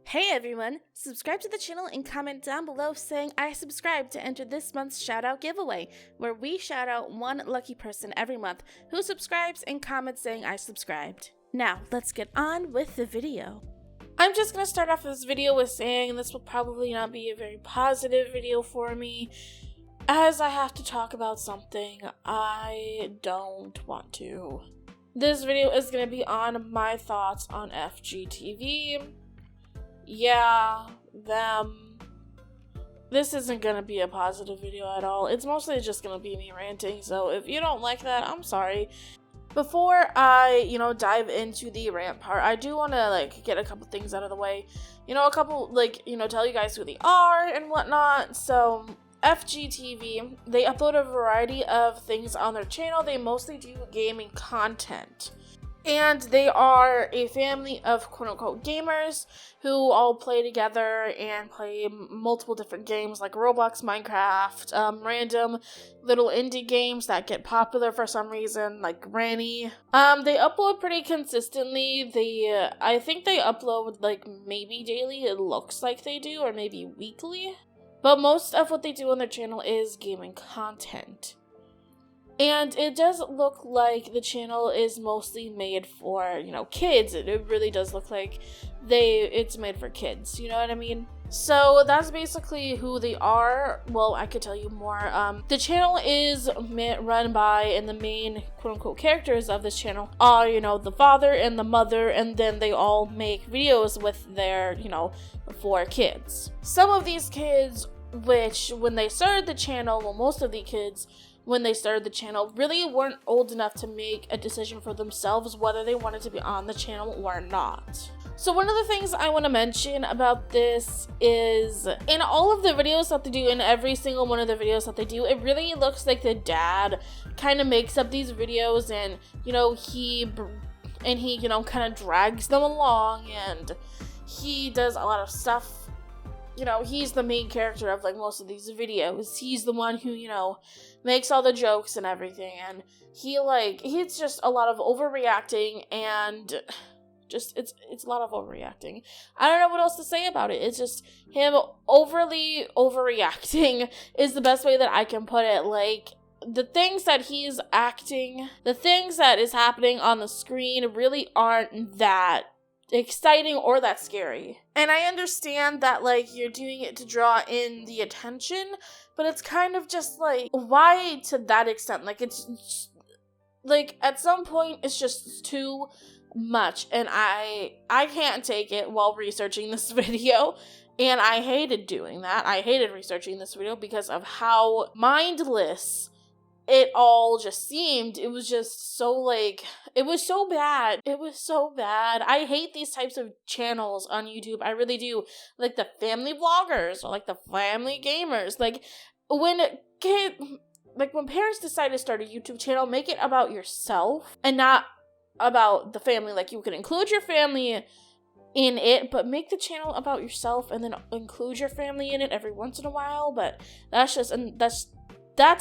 Hey everyone! Subscribe to the channel and comment down below saying I subscribe to enter this month's shoutout giveaway, where we shout out one lucky person every month who subscribes and comments saying I subscribed. Now, let's get on with the video. I'm just going to start off this video with saying this will probably not be a very positive video for me, as I have to talk about something I don't want to. This video is going to be on my thoughts on FGTeeV. Yeah, them. This isn't gonna be a positive video at all. It's mostly just gonna be me ranting, so if you don't like that, I'm sorry. Before I, dive into the rant part, I do want to, get a couple things out of the way. Tell you guys who they are and whatnot. So, FGTeeV, they upload a variety of things on their channel. They mostly do gaming content. And they are a family of quote-unquote gamers who all play together and play multiple different games like Roblox, Minecraft, random little indie games that get popular for some reason, like Granny. They upload pretty consistently. I think they upload maybe daily, it looks like they do, or maybe weekly. But most of what they do on their channel is gaming content. And it does look like the channel is mostly made for, kids. It really does look like it's made for kids, you know what I mean? So that's basically who they are. Well, I could tell you more. The channel is run by, and the main quote-unquote characters of this channel are, the father and the mother, and then they all make videos with their, 4 kids. Some of these kids, which when they started the channel, most of the kids, when they started the channel, really weren't old enough to make a decision for themselves whether they wanted to be on the channel or not. So one of the things I want to mention about this is, in all of the videos that they do, in every single one of the videos that they do, it really looks like the dad kind of makes up these videos, and, he kind of drags them along, and he does a lot of stuff. He's the main character of, most of these videos. He's the one who, makes all the jokes and everything, and he's just a lot of overreacting, and just, it's a lot of overreacting. I don't know what else to say about it. It's just him overly overreacting is the best way that I can put it. The things that he's acting, the things that is happening on the screen really aren't that exciting or that scary. And I understand that you're doing it to draw in the attention, but it's kind of just why to that extent? It's at some point it's just too much, and I can't take it while researching this video. And I hated doing that. I hated researching this video because of how mindless it all just seemed. It was just so it was so bad. It was so bad. I hate these types of channels on YouTube. I really do. The family vloggers or the family gamers. When parents decide to start a YouTube channel, make it about yourself and not about the family. You can include your family in it, but make the channel about yourself and then include your family in it every once in a while. But that's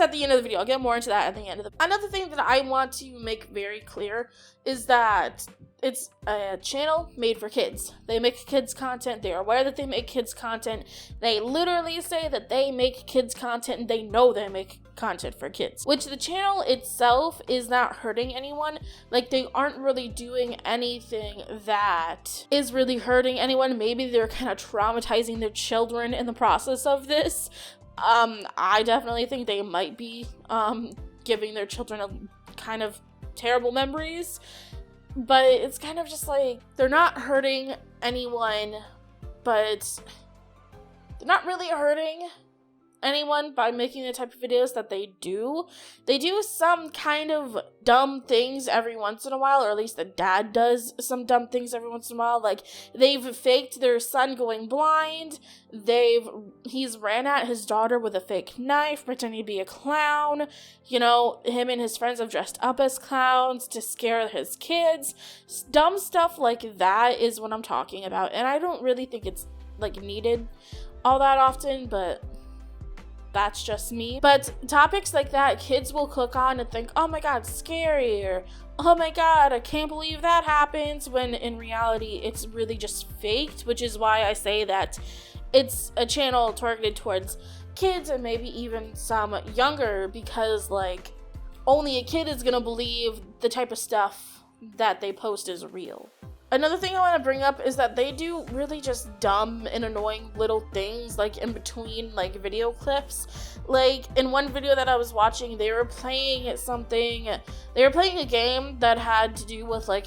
at the end of the video. I'll get more into that at the end of the video. Another thing that I want to make very clear is that it's a channel made for kids. They make kids content. They are aware that they make kids content. They literally say that they make kids content, and they know they make content for kids. Which the channel itself is not hurting anyone. They aren't really doing anything that is really hurting anyone. Maybe they're kind of traumatizing their children in the process of this. I definitely think they might be, giving their children a kind of terrible memories, but it's kind of just they're not hurting anyone, but they're not really hurting anyone by making the type of videos that they do. They do some kind of dumb things every once in a while, or at least the dad does some dumb things every once in a while. They've faked their son going blind. He's ran at his daughter with a fake knife, pretending to be a clown. Him and his friends have dressed up as clowns to scare his kids. Dumb stuff like that is what I'm talking about, and I don't really think it's needed all that often, but that's just me. But topics like that, kids will click on and think, oh my god, scary, or oh my god, I can't believe that happens, when in reality it's really just faked, which is why I say that it's a channel targeted towards kids and maybe even some younger, because like only a kid is gonna believe the type of stuff that they post is real. Another thing I want to bring up is that they do really just dumb and annoying little things like in between like video clips. Like in one video that I was watching, they were playing a game that had to do with like,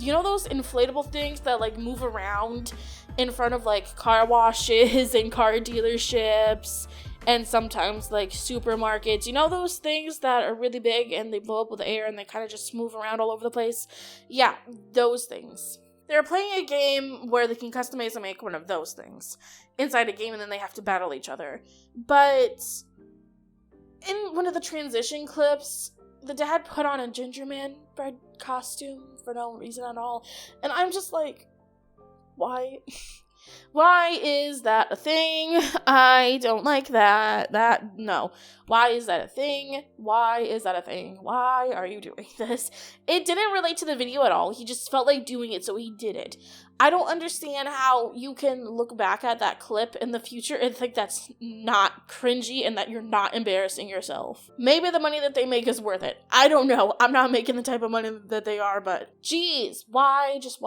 you know those inflatable things that like move around in front of like car washes and car dealerships and sometimes like supermarkets, you know those things that are really big and they blow up with air and they kind of just move around all over the place? Yeah, those things. They're playing a game where they can customize and make one of those things inside a game, and then they have to battle each other. But in one of the transition clips, the dad put on a gingerman bread costume for no reason at all, and I'm just like, why? Why is that a thing? I don't like that. No. Why is that a thing? Why is that a thing? Why are you doing this? It didn't relate to the video at all. He just felt like doing it, so he did it. I don't understand how you can look back at that clip in the future and think that's not cringy and that you're not embarrassing yourself. Maybe the money that they make is worth it. I don't know. I'm not making the type of money that they are, but geez, why? Just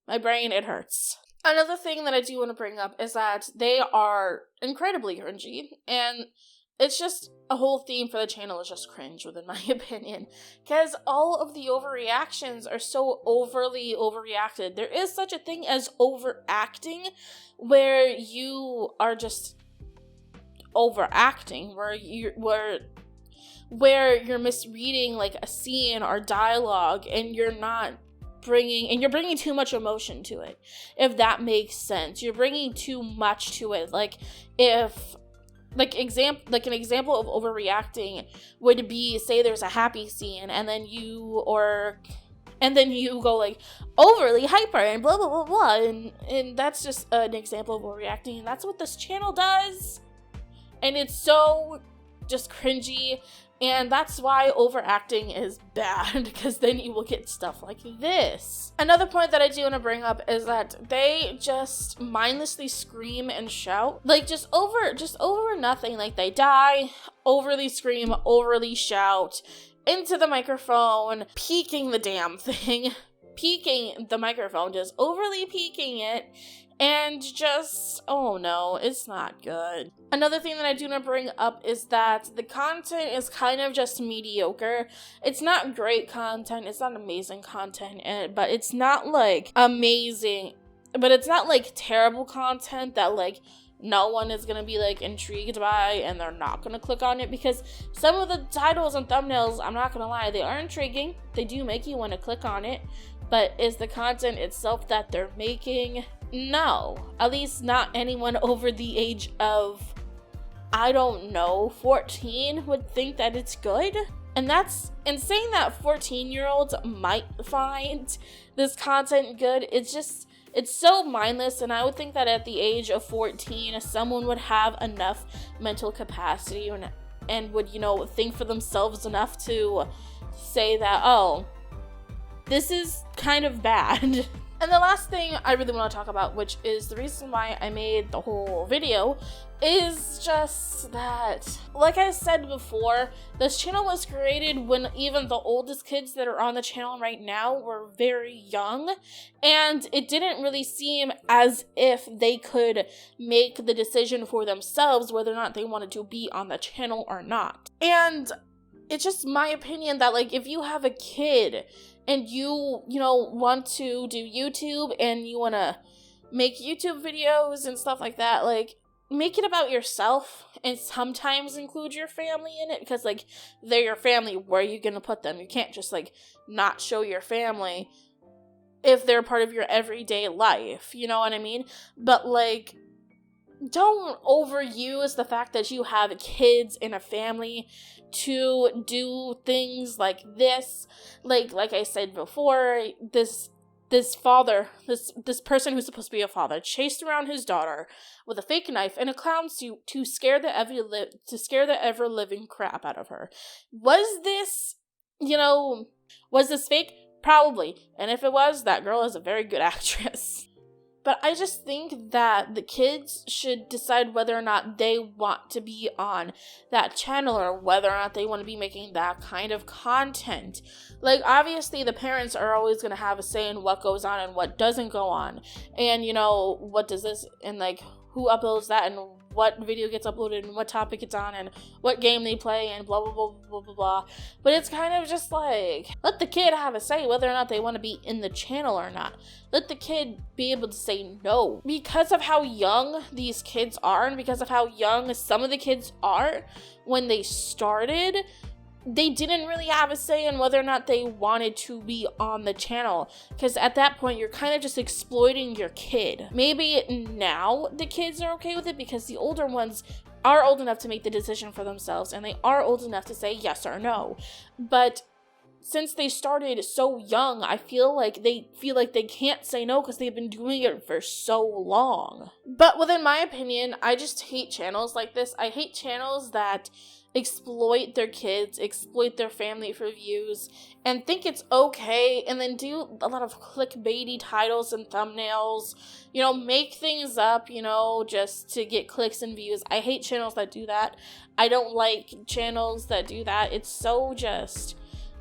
my brain, it hurts. Another thing that I do want to bring up is that they are incredibly cringy, and it's just a whole theme for the channel is just cringe, within my opinion, because all of the overreactions are so overly overreacted. There is such a thing as overacting, where you are just overacting, where you're misreading like a scene or dialogue, and you're bringing too much emotion to it, if that makes sense. You're bringing too much to it. Like if an example of overreacting would be, say there's a happy scene and then you go like overly hyper and blah blah blah blah, and that's just an example of overreacting, and that's what this channel does, and it's so just cringy. And that's why overacting is bad, because then you will get stuff like this. Another point that I do want to bring up is that they just mindlessly scream and shout. Like, just over nothing. Like, they die, overly scream, overly shout, into the microphone, peeking the damn thing. Peeking the microphone, just overly peeking it. And just, oh no, it's not good. Another thing that I do want to bring up is that the content is kind of just mediocre. It's not great content, it's not amazing content, but it's not like amazing, but it's not like terrible content that like no one is going to be like intrigued by and they're not going to click on it, because some of the titles and thumbnails, I'm not going to lie, they are intriguing. They do make you want to click on it, but is the content itself that they're making? No, at least not anyone over the age of, I don't know, 14 would think that it's good. And saying that 14-year-olds might find this content good, it's so mindless. And I would think that at the age of 14, someone would have enough mental capacity and would, think for themselves enough to say that, oh, this is kind of bad. And the last thing I really want to talk about, which is the reason why I made the whole video, is just that, like I said before, this channel was created when even the oldest kids that are on the channel right now were very young, and it didn't really seem as if they could make the decision for themselves whether or not they wanted to be on the channel or not. And it's just my opinion that, like, if you have a kid and you want to do YouTube and you want to make YouTube videos and stuff like that, like, make it about yourself and sometimes include your family in it, because, like, they're your family. Where are you going to put them? You can't just, like, not show your family if they're part of your everyday life, you know what I mean? But, like, don't overuse the fact that you have kids in a family to do things like this. Like I said before, this this father, this person who's supposed to be a father, chased around his daughter with a fake knife and a clown suit to scare the ever living crap out of her. Was this, was this fake? Probably. And if it was, that girl is a very good actress. But I just think that the kids should decide whether or not they want to be on that channel or whether or not they want to be making that kind of content. Like, obviously, the parents are always going to have a say in what goes on and what doesn't go on. And, what does this, and, like, who uploads that and what video gets uploaded and what topic it's on and what game they play and blah, blah, blah, blah, blah, blah. But it's kind of just like, let the kid have a say whether or not they want to be in the channel or not. Let the kid be able to say no. Because of how young these kids are and because of how young some of the kids are when they started, they didn't really have a say in whether or not they wanted to be on the channel. Because at that point, you're kind of just exploiting your kid. Maybe now the kids are okay with it because the older ones are old enough to make the decision for themselves and they are old enough to say yes or no. But since they started so young, I feel like they can't say no because they've been doing it for so long. But within my opinion, I just hate channels like this. I hate channels that exploit their kids, exploit their family for views, and think it's okay, and then do a lot of clickbaity titles and thumbnails, make things up, just to get clicks and views. I hate channels that do that. I don't like channels that do that. It's so just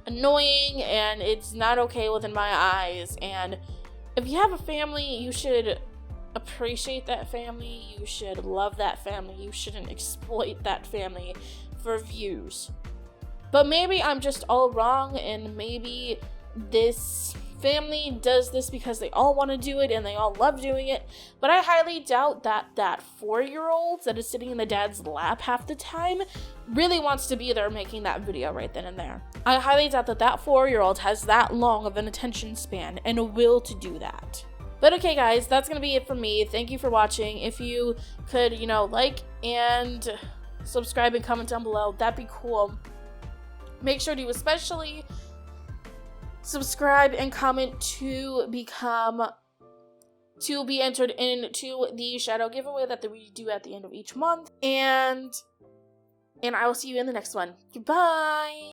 annoying, and it's not okay within my eyes. And if you have a family, you should appreciate that family. You should love that family. You shouldn't exploit that family for views. But maybe I'm just all wrong, and maybe this family does this because they all want to do it and they all love doing it. But I highly doubt that 4-year-old that is sitting in the dad's lap half the time really wants to be there making that video right then and there. I highly doubt that 4-year-old has that long of an attention span and a will to do that. But okay, guys, that's going to be it for me. Thank you for watching. If you could, like and subscribe and comment down below, that'd be cool. Make sure to especially subscribe and comment to be entered into the shadow giveaway that we do at the end of each month. And I will see you in the next one. Goodbye.